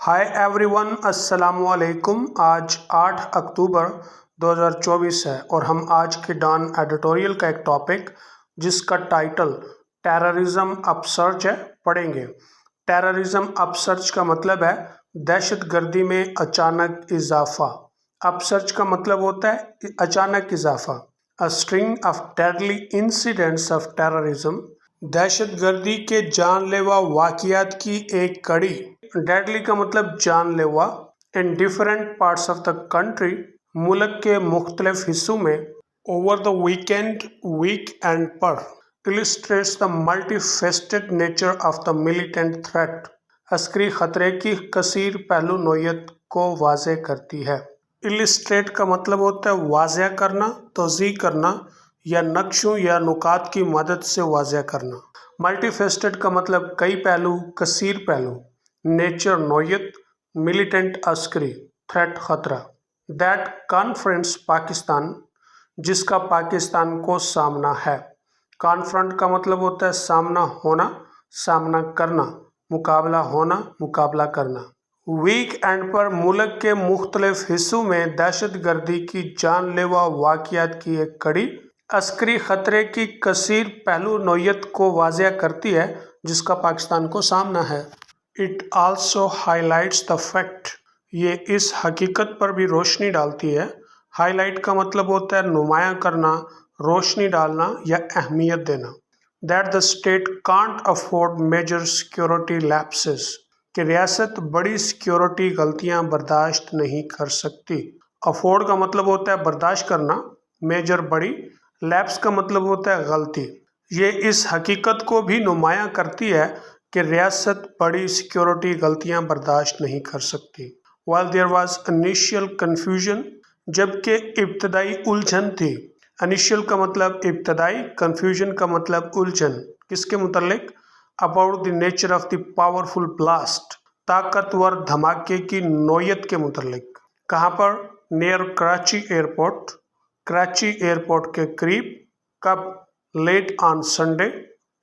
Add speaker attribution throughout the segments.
Speaker 1: Hi everyone, अस्सलाम वालेकुम। आज 8 अक्टूबर 2024 है और हम आज के डॉन एडिटोरियल का एक टॉपिक जिसका टाइटल टेररिज्म अपसर्च है पढ़ेंगे। टेररिज्म अपसर्च का मतलब है दहशतगर्दी में अचानक इजाफा। अपसर्च का मतलब होता है अचानक इजाफा। A string of deadly incidents of terrorism, दहशतगर्दी के जानलेवा वाक़ियात की एक कड़ी। डेडली का मतलब जानलेवा। In different parts of the country, मुल्क के मुख्तलिफ हिस्सों में। ओवर द वीक एंड पर illustrates the multifaceted nature of the militant threat, Askari खतरे की कसीर पहलू नोयत को वाज़े करती है। इलिस्ट्रेट का मतलब होता है वाज़े करना, तौज़ीह करना या नक्शों या नुकात की मदद से वाज़े करना। मल्टीफेस्टेड का मतलब कई पहलू, कसीर पहलू। नेचर नोयत, मिलिटेंट अस्करी, थ्रेट खतरा। दैट कॉन्फ्रेंस पाकिस्तान, जिसका पाकिस्तान को सामना है। कॉन्फ्रंट का मतलब होता है सामना होना, सामना करना, मुकाबला होना, मुकाबला करना। वीक एंड पर मुल्क के मुख्तलिफ हिस्सों में दहशतगर्दी की जानलेवा वाक़ियात की एक कड़ी अस्करी ख़तरे की कसीर पहलू नोयत को वाज़े करती है जिसका पाकिस्तान को सामना है। It also highlights the fact, ये इस हकीकत पर भी रोशनी डालती है। हाईलाइट का मतलब होता है नुमायां करना, रोशनी डालना या अहमियत देना। That the state can't afford major security lapses, कि रियासत बड़ी सिक्योरिटी गलतियां बर्दाश्त नहीं कर सकती। अफोर्ड का मतलब होता है बर्दाश्त करना, मेजर बड़ी, लैप्स का मतलब होता है गलती। ये इस हकीकत को भी नुमायां करती है कि रियासत बड़ी सिक्योरिटी गलतियां बर्दाश्त नहीं कर सकती। While there was initial confusion, जबकि इब्तदाई उलझन थी। इनिशियल का मतलब इब्तदाई, कन्फ्यूजन का मतलब उलझन। किसके मुतल्लिक? About the nature of the powerful blast, ताकतवर धमाके की नोयत के मुतल्लिक। कहाँ पर? Near Karachi airport, Karachi airport के करीब। कब? लेट ऑन संडे,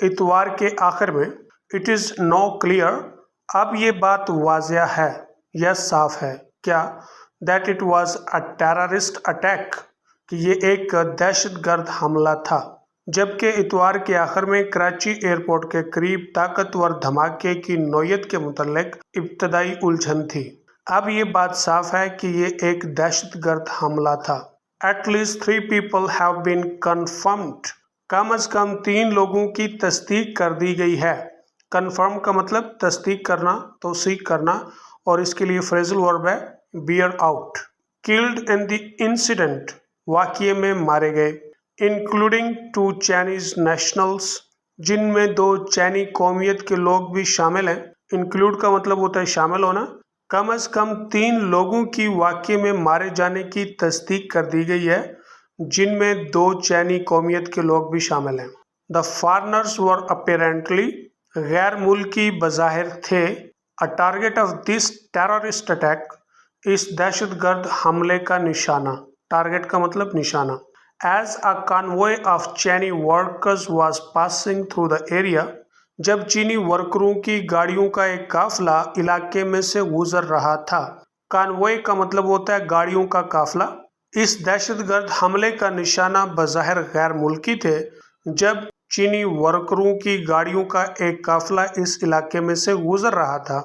Speaker 1: इतवार के आखिर में। इट इज़ नो क्लियर, अब ये बात वाज़िया है या साफ है। क्या? That it was a terrorist attack, कि ये एक दहशतगर्द हमला था। जबकि इतवार के आखिर में कराची एयरपोर्ट के करीब ताकतवर धमाके की नोयत के मुतल्लिक इब्तदाई उलझन थी। अब ये बात साफ है कि ये एक दहशतगर्द हमला था। At least 3 people have been confirmed, कम अज कम 3 लोगों की तस्दीक कर दी गई है। कन्फर्म का मतलब तस्दीक करना, तौसीक करना, और इसके लिए फ्रेजल वर्ब है bear out. Killed in the incident, वाक़ये में मारे गए। इंक्लूडिंग 2 चाइनीज नेशनल्स, जिनमें 2 चैनी कौमियत के लोग भी शामिल हैं। इंक्लूड का मतलब होता है शामिल होना। कम अज कम 3 लोगों की वाक़ये में मारे जाने की तस्दीक कर दी गई है, जिनमें 2 चैनी कौमियत के लोग भी शामिल हैं। द फॉरेनर्स वर अपेरेंटली, गैर मुल्की बज़ाहिर थे। A target of this terrorist attack, इस दहशतगर्द हमले का निशाना। टारगेट का मतलब निशाना। एज अ कॉन्वॉय ऑफ चीनी workers was passing through the area, जब चीनी वर्करों की गाड़ियों का एक काफिला इलाके में से गुजर रहा था। कॉन्वॉय का मतलब होता है गाड़ियों का काफिला। इस दहशतगर्द हमले का निशाना बज़ाहिर गैर मुल्की थे, जब चीनी वर्करों की गाड़ियों का एक काफिला इस इलाके में से गुजर रहा था।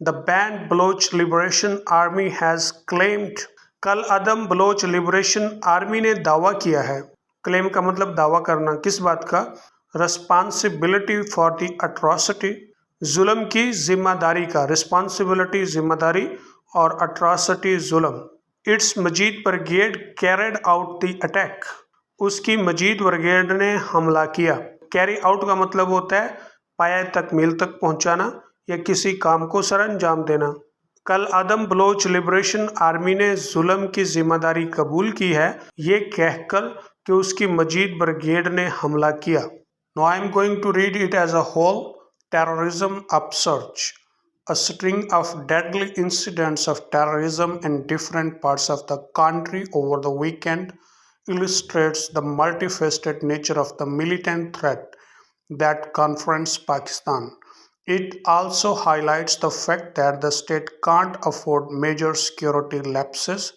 Speaker 1: The banned Baloch Liberation Army has claimed, कल अदम बलोच लिबरेशन आर्मी ने दावा किया है। क्लेम का मतलब दावा करना, किस बात का? रिस्पॉन्सिबिलिटी फॉर द अट्रॉसिटी, जुल्म की जिम्मेदारी का। रिस्पॉन्सिबिलिटी जिम्मेदारी और अट्रॉसिटी जुल्म। It's Majeed Brigade carried out the attack, उसकी मजीद ब्रिगेड ने हमला किया। कैरी आउट का मतलब होता है पाया तकमील तक पहुंचाना या किसी काम को सरअंजाम देना। कल अदम बलोच लिबरेशन आर्मी ने जुल्म की जिम्मेदारी कबूल की है, ये कहकर कि उसकी मजीद ब्रिगेड ने हमला किया। Now I am going to read it as a whole. Terrorism upsurge, a string of deadly incidents of terrorism in different parts of the country over the weekend illustrates the multifaceted nature of the militant threat that confronts Pakistan. It also highlights the fact that the state can't afford major security lapses.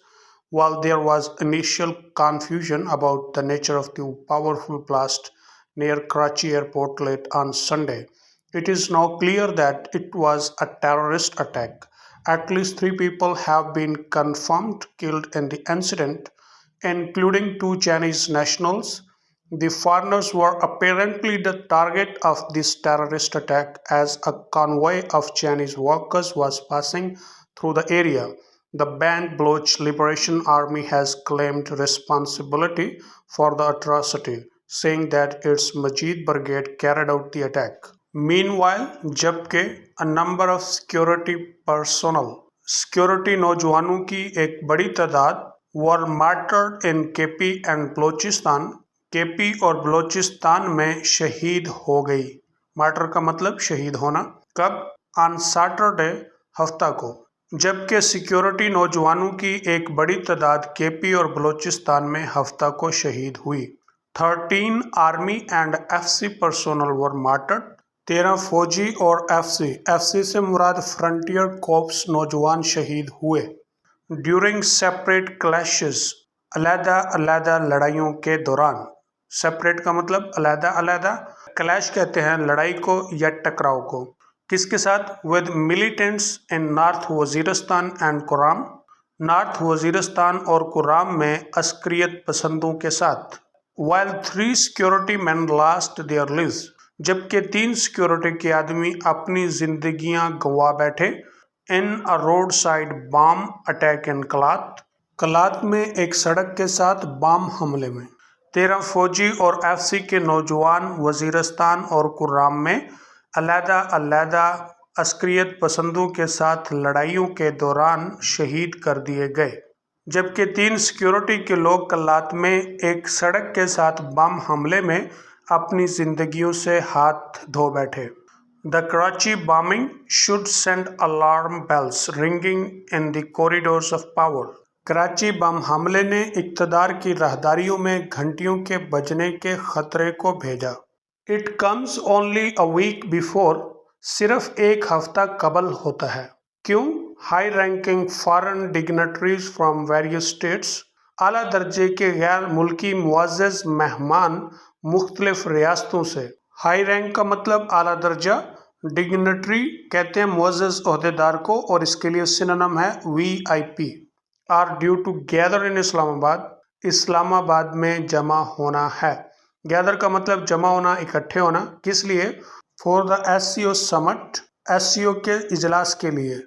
Speaker 1: While there was initial confusion about the nature of the powerful blast near Karachi airport late on Sunday, it is now clear that it was a terrorist attack. At least three people have been confirmed killed in the incident, including two Chinese nationals. The foreigners were apparently the target of this terrorist attack as a convoy of Chinese workers was passing through the area. The banned Baloch Liberation Army has claimed responsibility for the atrocity, saying that its Majid Brigade carried out the attack. Meanwhile, जबकि a number of security नौजवानों की एक बड़ी तादाद were martyred in KP and Balochistan, KP और बलोचिस्तान में शहीद हो गई। मार्टर का मतलब शहीद होना। कब? ऑन सैटरडे, हफ्ता को। जबकि सिक्योरिटी नौजवानों की एक बड़ी तादाद केपी और बलोचिस्तान में हफ्ता को शहीद हुई। 13 army and FC personnel were martyred. 13 फौजी और एफसी से मुराद फ्रंटियर कॉर्प्स नौजवान शहीद हुए। ड्यूरिंग सेपरेट क्लैशेस, अलहदा लड़ाइयों के दौरान। सेपरेट का मतलब अलहदा, क्लैश कहते हैं लड़ाई को या टकराव को। किसके साथ? With militants in North Waziristan and Kurram. North Waziristan और कुराम में अस्करियत पसंदों के साथ। While 3 security man lost their lives, जबकि 3 सिक्योरिटी के आदमी अपनी जिंदगियां गंवा बैठे। In a road side bomb attack in Kalat में एक सड़क के साथ बॉम्ब हमले में 13 फौजी और एफसी के नौजवान वजीरिस्तान और कुराम में अलहदा अस्करियत पसंदों के साथ लड़ाइयों के दौरान शहीद कर दिए गए, जबकि 3 सिक्योरिटी के लोग कलात में एक सड़क के साथ बम हमले में अपनी जिंदगियों से हाथ धो बैठे। The Karachi bombing should send alarm bells ringing in the corridors of power. Karachi बम हमले ने इक़्तिदार की राहदारियों में घंटियों के बजने के खतरे को भेजा। It comes only a week before, सिर्फ एक हफ्ता कबल होता है। क्यों? High ranking foreign dignitaries from various states, आला दर्जे के गैर मुल्की मुअज़्ज़ज़ मेहमान मुख्तलिफ रियासतों से। हाई रैंक का मतलब आला दर्जा, डिग्नेटरी कहते हैं मुअज़्ज़ज़ ओहदेदार को, और इसके लिए सिनोनिम है VIP। Are due to gather in Islamabad में जमा होना है। गैदर का मतलब जमा होना, इकट्ठे होना। किस लिए? For the SCO summit, SCO के इजलास के लिए।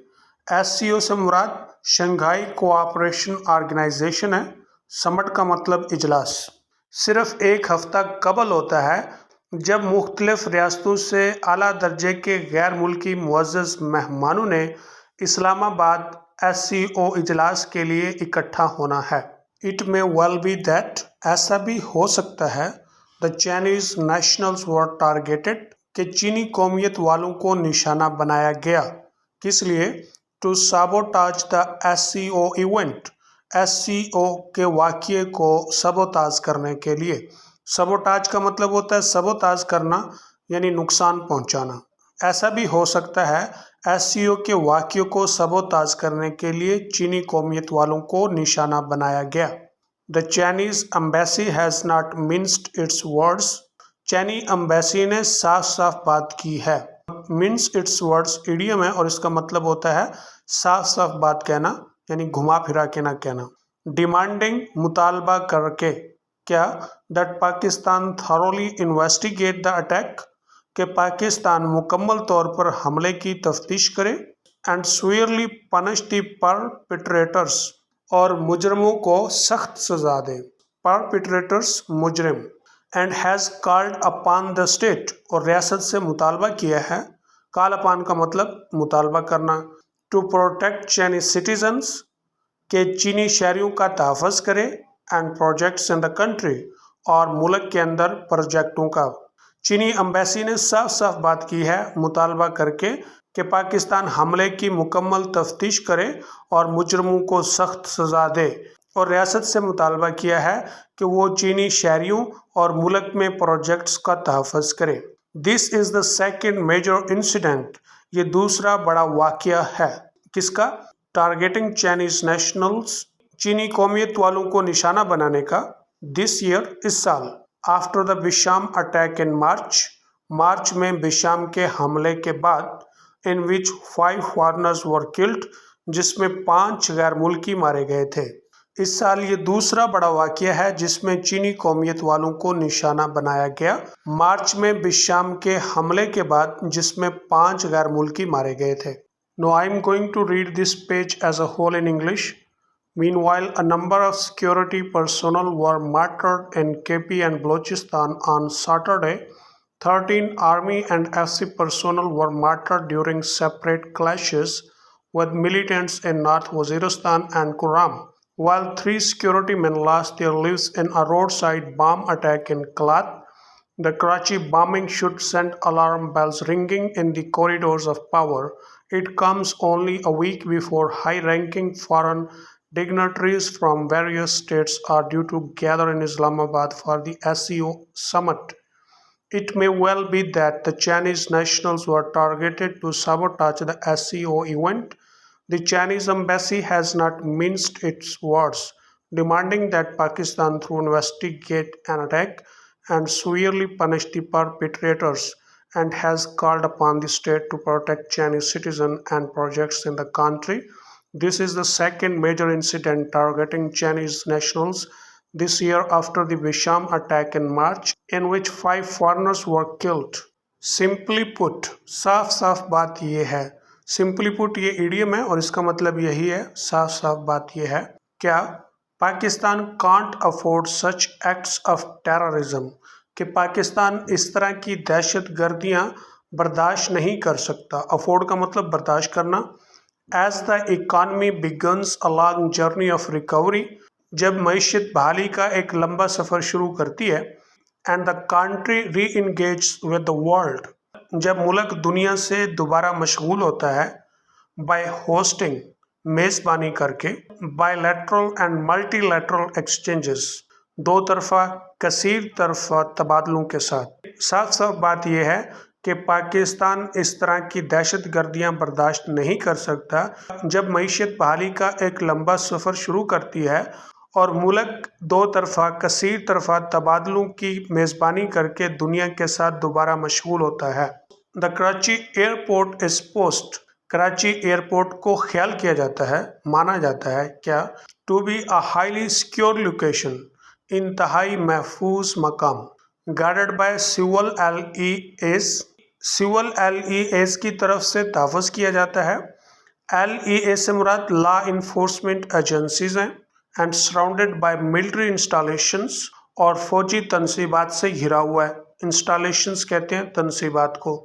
Speaker 1: SCO से मुराद शंघाई कोऑपरेशन ऑर्गेनाइजेशन है। समिट का मतलब इजलास। सिर्फ एक हफ्ता कबल होता है जब मुख्तलिफ रियासतों से आला दर्जे के गैर मुल्की मुअज़्ज़ज़ मेहमानों ने इस्लामाबाद SCO इजलास के लिए इकट्ठा होना है। It may well be that, ऐसा भी हो सकता है, the Chinese nationals were targeted, कि चीनी कौमियत वालों को निशाना बनाया गया। किस लिए? To sabotage the SCO event, SCO के वाक़ये को सबोताज करने के लिए। सबोटाज का मतलब होता है सबोताज करना, यानी नुकसान पहुंचाना। ऐसा भी हो सकता है SCO के वाक़ये को सबोताज करने के लिए चीनी कौमियत वालों को निशाना बनाया गया। The Chinese embassy has not minced it's words, चीनी एम्बेसी ने साफ साफ बात की है। मिन्स इट्स वर्ड्स इडियम है और इसका मतलब होता है साफ साफ बात कहना, यानी घुमा फिरा के ना कहना। डिमांडिंग, मुतालबा करके। क्या? That Pakistan thoroughly investigate the attack, कि पाकिस्तान मुकम्मल तौर पर हमले की तफ्तीश करे। एंड स्वीयरली पनिश द परपिट्रेटर्स, और मुजरमों को सख्त सजा दे। परपिट्रेटर्स मुजरिम। And has called upon the state, और रियासत से मुतालबा किया है। कॉल अपॉन का मतलब मुतालबा करना। टू प्रोटेक्ट चाइनीज सिटीजन्स, के चीनी शहरियों का तहफ़्फ़ुज़ करे। And projects in the country, और मुल्क के अंदर प्रोजेक्टों का। चीनी एम्बेसी ने साफ साफ बात की है मुतालबा करके कि पाकिस्तान हमले की मुकम्मल तफ्तीश करे और मुजरमों को सख्त सज़ा दे, और रियासत से मुतालबा किया है कि वो चीनी शहरियों और मुल्क में प्रोजेक्ट्स का तहफ़्फ़ुज़ करे। This is the second major incident, ये दूसरा बड़ा वाकया है। किसका? टारगेटिंग चाइनीज नेशनल्स, चीनी कौमियत वालों को निशाना बनाने का। दिस ईयर, इस साल। After the Bisham attack in March में बिशाम के हमले के बाद, इन विच 5 फॉरेनर्स वर किल्ड, जिसमें 5 गैर मुल्की मारे गए थे। इस साल ये दूसरा बड़ा वाकया है जिसमें चीनी कौमियत वालों को निशाना बनाया गया, मार्च में बिशाम के हमले के बाद, जिसमें 5 गैर मुल्की मारे गए थे। Now I am going to read this page as a whole in English. Meanwhile, a number of security personnel were martyred in KP and Balochistan on Saturday. 13 Army and FC personnel were martyred during separate clashes with militants in North Waziristan and Kuram, while 3 security men lost their lives in a roadside bomb attack in Kalat. The Karachi bombing should send alarm bells ringing in the corridors of power. It comes only a week before high-ranking foreign dignitaries from various states are due to gather in Islamabad for the SCO summit. It may well be that the Chinese nationals were targeted to sabotage the SCO event. The Chinese embassy has not minced its words, demanding that Pakistan investigate an attack and severely punish the perpetrators, and has called upon the state to protect Chinese citizens and projects in the country. This is the second major incident targeting Chinese nationals this year after the Bisham attack in March, in which 5 foreigners were killed. Simply put, साफ साफ बात ये है। Simply put ये idiom है और इसका मतलब यही है, साफ साफ बात ये है, क्या Pakistan can't afford such acts of terrorism, कि पाकिस्तान इस तरह की दहशत गर्दियाँ बर्दाश्त नहीं कर सकता। अफोर्ड का मतलब बर्दाश्त करना। As the economy begins a long journey of recovery, जब मईशत बहाली का एक लंबा सफ़र शुरू करती है। एंड द कंट्री री इंगेज विद द वर्ल्ड, जब मुल्क दुनिया से दोबारा मशगूल होता है। बाय होस्टिंग, मेज़बानी करके। बायलैटरल एंड मल्टीलैटरल एक्सचेंजेस, दो तरफा कसीर तरफा तबादलों के साथ। साफ साफ बात यह है कि पाकिस्तान इस तरह की दहशत गर्दियाँ बर्दाश्त नहीं कर सकता जब मईशत बहाली का एक लंबा सफ़र शुरू करती है और मुल्क दो तरफा कसीर तरफा तबादलों की मेज़बानी करके दुनिया के साथ दोबारा मशगूल होता है। The Karachi airport is posed, Karachi airport को ख्याल किया जाता है, माना जाता है क्या, to be a highly secure location, इंतहाई महफूज मकाम। Guarded by civil LEAs, civil LEAs की तरफ से तहफ़्फ़ुज़ किया जाता है। LEA से मुराद लॉ इन्फोर्समेंट एजेंसीज हैं। And surrounded by military installations, और फौजी तनसीबात से घिरा हुआ है। इंस्टॉलेशंस कहते हैं तनसीबात को।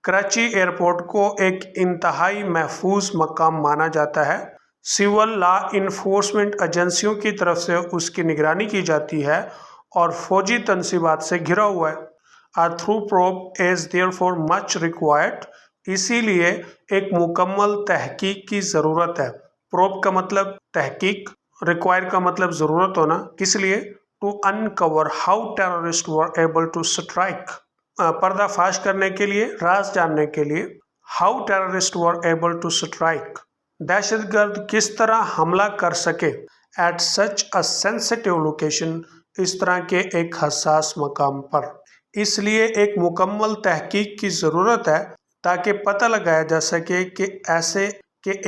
Speaker 1: कराची एयरपोर्ट को एक इंतहाई महफूज मकाम माना जाता है। सिविल लॉ इन्फोर्समेंट एजेंसियों की तरफ से उसकी निगरानी की जाती है और फौजी तनसीबात से घिरा हुआ है। A through probe is therefore much required, इसीलिए एक मुकम्मल तहकीक की ज़रूरत है। प्रोब का मतलब तहकीक, रिक्वायर का मतलब ज़रूरत होना। किस लिए? To uncover how terrorist were able to strike, पर्दाफाश करने के लिए, राज जानने के लिए। How terrorist were able to strike, दहशतगर्द किस तरह हमला कर सके। At such a sensitive location, इस तरह के एक हसास मकाम पर। इसलिए एक मुकम्मल तहकीक की ज़रूरत है ताकि पता लगाया जा सके कि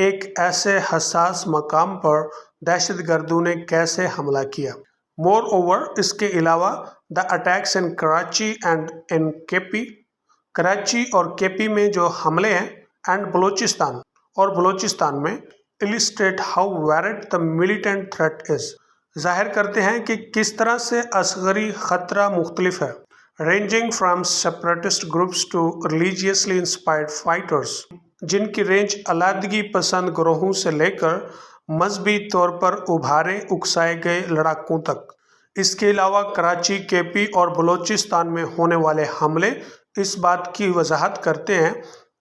Speaker 1: एक ऐसे हसास मकाम पर दहशतगर्दों ने कैसे हमला किया। मोर ओवर, इसके अलावा the attacks in Karachi and in KP, Karachi और KP में जो हमले हैं, एंड बलूचिस्तान, और बलूचिस्तान में, illustrate how varied the militant threat is, ज़ाहिर करते हैं कि किस तरह से असगरी ख़तरा मुख्तलिफ है। Ranging from separatist groups to religiously inspired fighters, जिनकी रेंज अलहदगी पसंद ग्रोहों से लेकर मजहबी तौर पर उभारे उकसाए गए लड़ाकों तक। इसके अलावा कराची, KP और बलूचिस्तान में होने वाले हमले इस बात की वजाहत करते हैं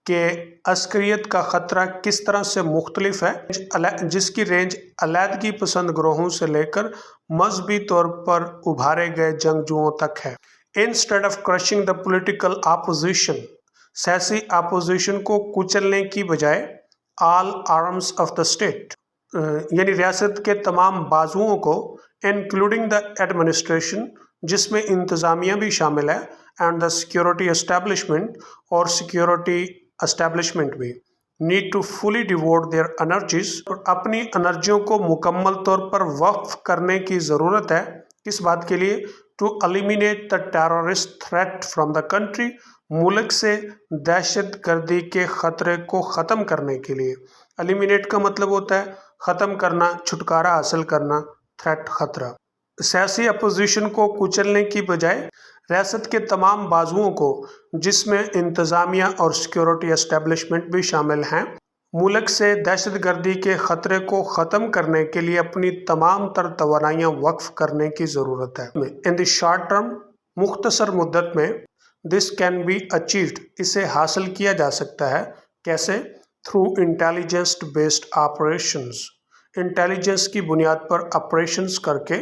Speaker 1: कि अस्करियत का ख़तरा किस तरह से मुख्तलिफ है, जिसकी रेंज अलहदगी पसंद ग्रोहों से लेकर मजहबी तौर पर उभारे गए जंगजुओं तक है। Instead of crushing the political opposition, سیاسی اپوزیشن کو کچلنے کی بجائے all arms of the state یعنی ریاست کے تمام بازوؤں کو انکلوڈنگ دا ایڈمنسٹریشن جس میں انتظامیہ بھی شامل ہے اینڈ دا سیکورٹی اسٹیبلشمنٹ اور سیکورٹی اسٹیبلشمنٹ بھی need to fully devote their energies اور اپنی انرجیوں کو مکمل طور پر وقف کرنے کی ضرورت ہے کس بات کے لیے to eliminate the terrorist threat from the country ملک سے دہشت گردی کے خطرے کو ختم کرنے کے لیے ایلیمینیٹ کا مطلب ہوتا ہے ختم کرنا چھٹکارا حاصل کرنا تھریٹ خطرہ سیاسی اپوزیشن کو کچلنے کی بجائے ریاست کے تمام بازوؤں کو جس میں انتظامیہ اور سیکورٹی اسٹیبلشمنٹ بھی شامل ہیں ملک سے دہشت گردی کے خطرے کو ختم کرنے کے لیے اپنی تمام تر توانائیاں وقف کرنے کی ضرورت ہے ان دی شارٹ ٹرم مختصر مدت میں دس کین بی اچیوڈ اسے حاصل کیا جا سکتا ہے کیسے through intelligence based operations intelligence کی بنیاد پر آپریشنز کر کے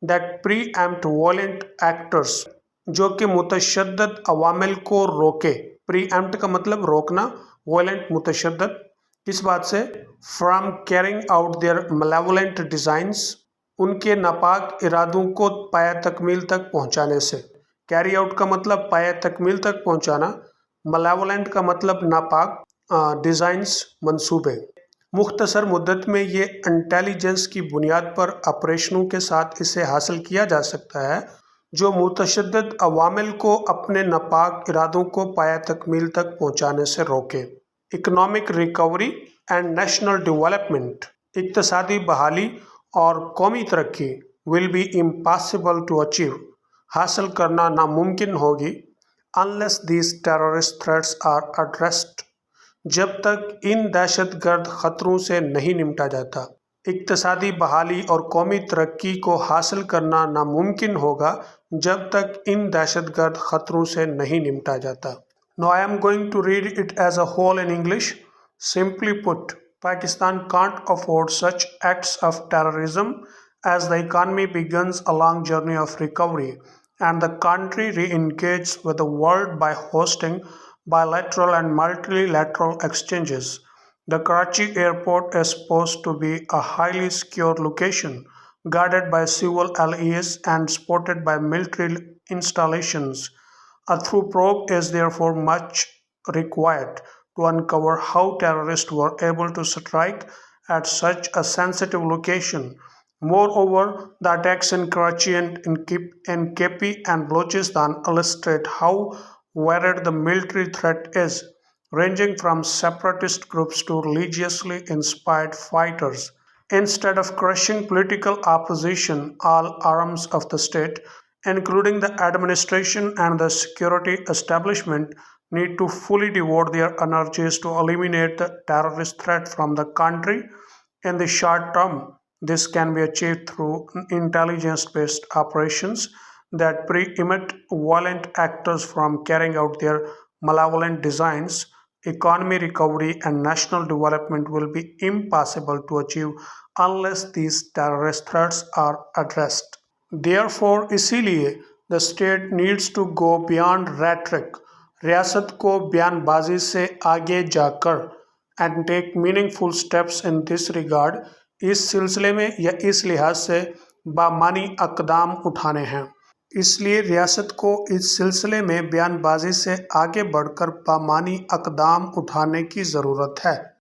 Speaker 1: دیٹ پری ایمپٹ وائلنٹ ایکٹرز جو کہ متشدد عوامل کو روکے پری ایمپٹ کا مطلب روکنا وائلنٹ متشدد کس بات سے from carrying out their malevolent designs ان کے ناپاک ارادوں کو پایہ تکمیل تک پہنچانے سے کیری آؤٹ کا مطلب پایہ تکمیل تک پہنچانا ملیولنٹ کا مطلب ناپاک ڈیزائنز منصوبے مختصر مدت میں یہ انٹیلیجنس کی بنیاد پر آپریشنوں کے ساتھ اسے حاصل کیا جا سکتا ہے جو متشدد عوامل کو اپنے ناپاک ارادوں کو پایہ تکمیل تک پہنچانے سے روکے economic recovery and national development اقتصادی بحالی اور قومی ترقی will be impossible to achieve حاصل کرنا ناممکن ہوگی unless these terrorist threats are addressed جب تک ان دہشت گرد خطروں سے نہیں نمٹا جاتا اقتصادی بحالی اور قومی ترقی کو حاصل کرنا ناممکن ہوگا جب تک ان دہشت گرد خطروں سے نہیں نمٹا جاتا Now I am going to read it as a whole in English. Simply put, Pakistan can't afford such acts of terrorism as the economy begins a long journey of recovery and the country re-engages with the world by hosting bilateral and multilateral exchanges. The Karachi airport is supposed to be a highly secure location, guarded by civil LES and supported by military installations. A thorough probe is therefore much required to uncover how terrorists were able to strike at such a sensitive location. Moreover, the attacks in Karachi and in KP and Balochistan illustrate how varied the military threat is, ranging from separatist groups to religiously inspired fighters. Instead of crushing political opposition, all arms of the state, including the administration and the security establishment, need to fully devote their energies to eliminate the terrorist threat from the country. In the short term, this can be achieved through intelligence-based operations that preempt violent actors from carrying out their malevolent designs. Economy recovery and national development will be impossible to achieve unless these terrorist threats are addressed. Therefore, اسی لیے the state needs to go beyond rhetoric ریاست کو بیان بازی سے آگے جا کر and take meaningful steps in this regard اس سلسلے میں یا اس لحاظ سے بامعنی اقدام اٹھانے ہیں اس لیے ریاست کو اس سلسلے میں بیان بازی سے آگے بڑھ کر بامعنی اقدام اٹھانے کی ضرورت ہے